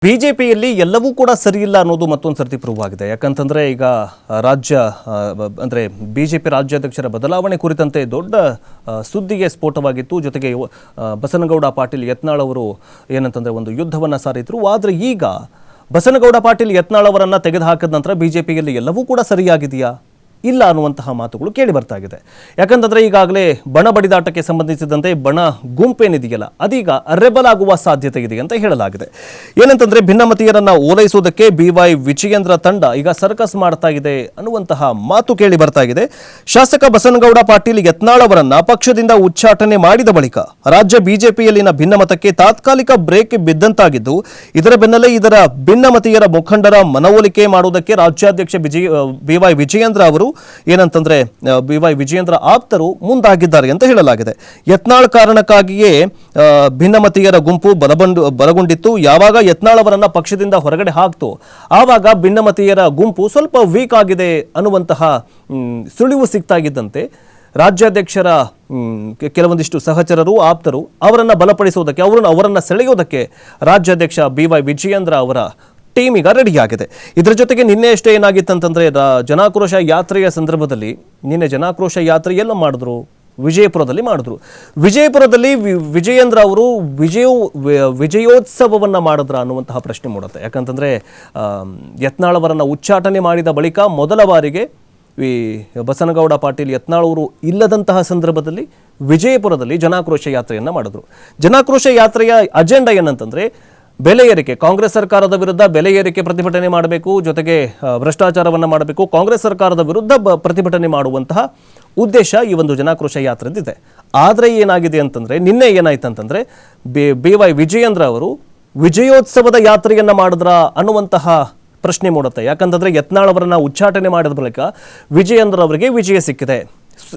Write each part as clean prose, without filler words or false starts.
ಬಿಜೆಪಿಯಲ್ಲಿ ಎಲ್ಲವೂ ಕೂಡ ಸರಿಯಿಲ್ಲ ಅನ್ನೋದು ಮತ್ತೊಂದು ಸರ್ತಿ ಪ್ರೂವ್ ಆಗಿದೆ. ಯಾಕಂತಂದ್ರೆ ಈಗ ರಾಜ್ಯ ಅಂದರೆ ಬಿಜೆಪಿ ರಾಜ್ಯಾಧ್ಯಕ್ಷರ ಬದಲಾವಣೆ ಕುರಿತಂತೆ ದೊಡ್ಡ ಸುದ್ದಿಗೆ ಸ್ಫೋಟವಾಗಿತ್ತು. ಜೊತೆಗೆ ಬಸನಗೌಡ ಪಾಟೀಲ್ ಯತ್ನಾಳ್ ಅವರು ಏನಂತಂದ್ರೆ ಒಂದು ಯುದ್ಧವನ್ನು ಸಾರಿದ್ರು. ಆದರೆ ಈಗ ಬಸನಗೌಡ ಪಾಟೀಲ್ ಯತ್ನಾಳ್ ಅವರನ್ನು ತೆಗೆದುಹಾಕಿದ ನಂತರ ಬಿಜೆಪಿಯಲ್ಲಿ ಎಲ್ಲವೂ ಕೂಡ ಸರಿಯಾಗಿದೆಯಾ ಇಲ್ಲ ಅನ್ನುವಂತಹ ಮಾತುಗಳು ಕೇಳಿ ಬರ್ತಾ ಇದೆ. ಯಾಕಂತಂದ್ರೆ ಈಗಾಗಲೇ ಬಣ ಬಡಿದಾಟಕ್ಕೆ ಸಂಬಂಧಿಸಿದಂತೆ ಬಣ ಗುಂಪೇನಿದೆಯಲ್ಲ ಅದೀಗ ರೆಬಲ್ ಆಗುವ ಸಾಧ್ಯತೆ ಇದೆ ಅಂತ ಹೇಳಲಾಗಿದೆ. ಏನಂತಂದ್ರೆ ಭಿನ್ನಮತೀಯರನ್ನ ಓಲೈಸುವುದಕ್ಕೆ BY ವಿಜಯೇಂದ್ರ ತಂಡ ಈಗ ಸರ್ಕಸ್ ಮಾಡ್ತಾ ಇದೆ ಅನ್ನುವಂತಹ ಮಾತು ಕೇಳಿ ಬರ್ತಾ ಇದೆ. ಶಾಸಕ ಬಸನಗೌಡ ಪಾಟೀಲ್ ಯತ್ನಾಳ್ ಅವರನ್ನ ಪಕ್ಷದಿಂದ ಉಚ್ಚಾಟನೆ ಮಾಡಿದ ಬಳಿಕ ರಾಜ್ಯ ಬಿಜೆಪಿಯಲ್ಲಿನ ಭಿನ್ನಮತಕ್ಕೆ ತಾತ್ಕಾಲಿಕ ಬ್ರೇಕ್ ಬಿದ್ದಂತಾಗಿದ್ದು, ಇದರ ಬೆನ್ನಲ್ಲೇ ಇದರ ಭಿನ್ನಮತೀಯರ ಮುಖಂಡರ ಮನವೊಲಿಕೆ ಮಾಡುವುದಕ್ಕೆ ರಾಜ್ಯಾಧ್ಯಕ್ಷ BY ವಿಜಯೇಂದ್ರ ಅವರು ಏನಂತಂದ್ರೆ BY ವಿಜಯೇಂದ್ರ ಆಪ್ತರು ಮುಂದಾಗಿದ್ದಾರೆ ಅಂತ ಹೇಳಲಾಗಿದೆ. ಯತ್ನಾಳ್ ಕಾರಣಕ್ಕಾಗಿಯೇ ಭಿನ್ನಮತೀಯರ ಗುಂಪು ಬಲಗೊಂಡಿತ್ತು. ಯಾವಾಗ ಯತ್ನಾಳ್ ಅವರನ್ನ ಪಕ್ಷದಿಂದ ಹೊರಗಡೆ ಹಾಕ್ತು ಆವಾಗ ಭಿನ್ನಮತೀಯರ ಗುಂಪು ಸ್ವಲ್ಪ ವೀಕ್ ಆಗಿದೆ ಅನ್ನುವಂತಹ ಸುಳಿವು ಸಿಗ್ತಾಗಿದ್ದಂತೆ ರಾಜ್ಯಾಧ್ಯಕ್ಷರ ಕೆಲವೊಂದಿಷ್ಟು ಸಹಚರರು ಆಪ್ತರು ಅವರನ್ನು ಬಲಪಡಿಸುವುದಕ್ಕೆ ಅವರನ್ನು ಸೆಳೆಯೋದಕ್ಕೆ ರಾಜ್ಯಾಧ್ಯಕ್ಷ BY ವಿಜಯೇಂದ್ರ ಅವರ ಟೀಮ್ ಈಗ ರೆಡಿಯಾಗಿದೆ. ಇದರ ಜೊತೆಗೆ ನಿನ್ನೆ ಅಷ್ಟೇ ಏನಾಗಿತ್ತಂತಂದ್ರೆ ಜನಾಕ್ರೋಶ ಯಾತ್ರೆಯ ಸಂದರ್ಭದಲ್ಲಿ ನಿನ್ನೆ ಜನಾಕ್ರೋಶ ಯಾತ್ರೆ ಎಲ್ಲ ಮಾಡಿದ್ರು, ವಿಜಯಪುರದಲ್ಲಿ ಮಾಡಿದ್ರು. ವಿಜಯಪುರದಲ್ಲಿ ವಿಜಯೇಂದ್ರ ಅವರು ವಿಜಯೋತ್ಸವವನ್ನು ಮಾಡಿದ್ರ ಅನ್ನುವಂತಹ ಪ್ರಶ್ನೆ ಮೂಡುತ್ತೆ. ಯಾಕಂತಂದ್ರೆ ಯತ್ನಾಳ್ ಅವರನ್ನು ಉಚ್ಚಾಟನೆ ಮಾಡಿದ ಬಳಿಕ ಮೊದಲ ಬಾರಿಗೆ ಬಸನಗೌಡ ಪಾಟೀಲ್ ಯತ್ನಾಳ್ ಅವರು ಇಲ್ಲದಂತಹ ಸಂದರ್ಭದಲ್ಲಿ ವಿಜಯಪುರದಲ್ಲಿ ಜನಾಕ್ರೋಶ ಯಾತ್ರೆಯನ್ನು ಮಾಡಿದ್ರು. ಜನಾಕ್ರೋಶ ಯಾತ್ರೆಯ ಅಜೆಂಡಾ ಏನಂತಂದ್ರೆ ಬೆಲೆ ಏರಿಕೆ, ಕಾಂಗ್ರೆಸ್ ಸರ್ಕಾರದ ವಿರುದ್ಧ ಬೆಲೆ ಏರಿಕೆ ಪ್ರತಿಭಟನೆ ಮಾಡಬೇಕು, ಜೊತೆಗೆ ಭ್ರಷ್ಟಾಚಾರವನ್ನು ಮಾಡಬೇಕು, ಕಾಂಗ್ರೆಸ್ ಸರ್ಕಾರದ ವಿರುದ್ಧ ಪ್ರತಿಭಟನೆ ಮಾಡುವಂತಹ ಉದ್ದೇಶ ಈ ಒಂದು ಜನಾಕ್ರೋಶ ಯಾತ್ರೆದಿದೆ. ಆದರೆ ಏನಾಗಿದೆ ಅಂತಂದ್ರೆ ನಿನ್ನೆ ಏನಾಯ್ತಂತಂದ್ರೆ BY ವಿಜಯೇಂದ್ರ ಅವರು ವಿಜಯೋತ್ಸವದ ಯಾತ್ರೆಯನ್ನ ಮಾಡಿದ್ರ ಅನ್ನುವಂತಹ ಪ್ರಶ್ನೆ ಮೂಡುತ್ತೆ. ಯಾಕಂತಂದ್ರೆ ಯತ್ನಾಳ್ ಅವರನ್ನ ಉಚ್ಚಾಟನೆ ಮಾಡಿದ ಬಳಿಕ ವಿಜಯೇಂದ್ರ ಅವರಿಗೆ ವಿಜಯ ಸಿಕ್ಕಿದೆ,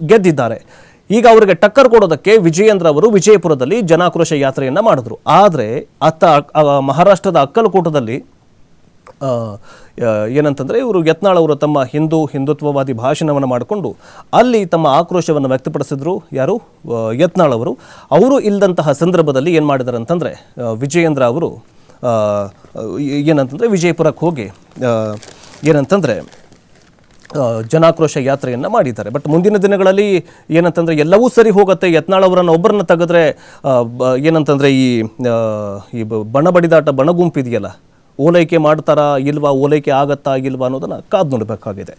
ಗೆದ್ದಿದ್ದಾರೆ. ಈಗ ಅವರಿಗೆ ಟಕ್ಕರ್ ಕೊಡೋದಕ್ಕೆ ವಿಜಯೇಂದ್ರ ಅವರು ವಿಜಯಪುರದಲ್ಲಿ ಜನಾಕ್ರೋಶ ಯಾತ್ರೆಯನ್ನ ಮಾಡಿದ್ರು. ಆದರೆ ಮಹಾರಾಷ್ಟ್ರದ ಅಕ್ಕಲಕೋಟದಲ್ಲಿ ಏನಂತಂದ್ರೆ ಇವರು ಯತ್ನಾಳ್ ಅವರು ತಮ್ಮ ಹಿಂದುತ್ವವಾದಿ ಭಾಷಣವನ್ನು ಮಾಡಿಕೊಂಡು ಅಲ್ಲಿ ತಮ್ಮ ಆಕ್ರೋಶವನ್ನು ವ್ಯಕ್ತಪಡಿಸಿದ್ರು. ಯಾರು? ಯತ್ನಾಳ್ ಅವರು ಇಲ್ಲದಂತಹ ಸಂದರ್ಭದಲ್ಲಿ ಏನು ಮಾಡಿದ್ದಾರೆ ಅಂತಂದ್ರೆ ವಿಜಯೇಂದ್ರ ಅವರು ಏನಂತಂದ್ರೆ ವಿಜಯಪುರಕ್ಕೆ ಹೋಗಿ ಏನಂತಂದ್ರೆ ಜನಾಕ್ರೋಶ ಯಾತ್ರೆಯನ್ನು ಮಾಡಿದ್ದಾರೆ. ಬಟ್ ಮುಂದಿನ ದಿನಗಳಲ್ಲಿ ಏನಂತಂದ್ರೆ ಎಲ್ಲವೂ ಸರಿ ಹೋಗುತ್ತೆ, ಯತ್ನಾಳ್ ಅವರನ್ನು ಒಬ್ಬರನ್ನ ತೆಗೆದ್ರೆ ಏನಂತಂದ್ರೆ ಈ ಬಣ ಬಡಿದಾಟ ಬಣ ಗುಂಪಿದೆಯಲ್ಲ ಓಲೈಕೆ ಮಾಡ್ತಾರಾ ಇಲ್ವಾ, ಓಲೈಕೆ ಆಗತ್ತಾ ಇಲ್ವಾ ಅನ್ನೋದನ್ನ ಕಾದು ನೋಡಬೇಕಾಗಿದೆ.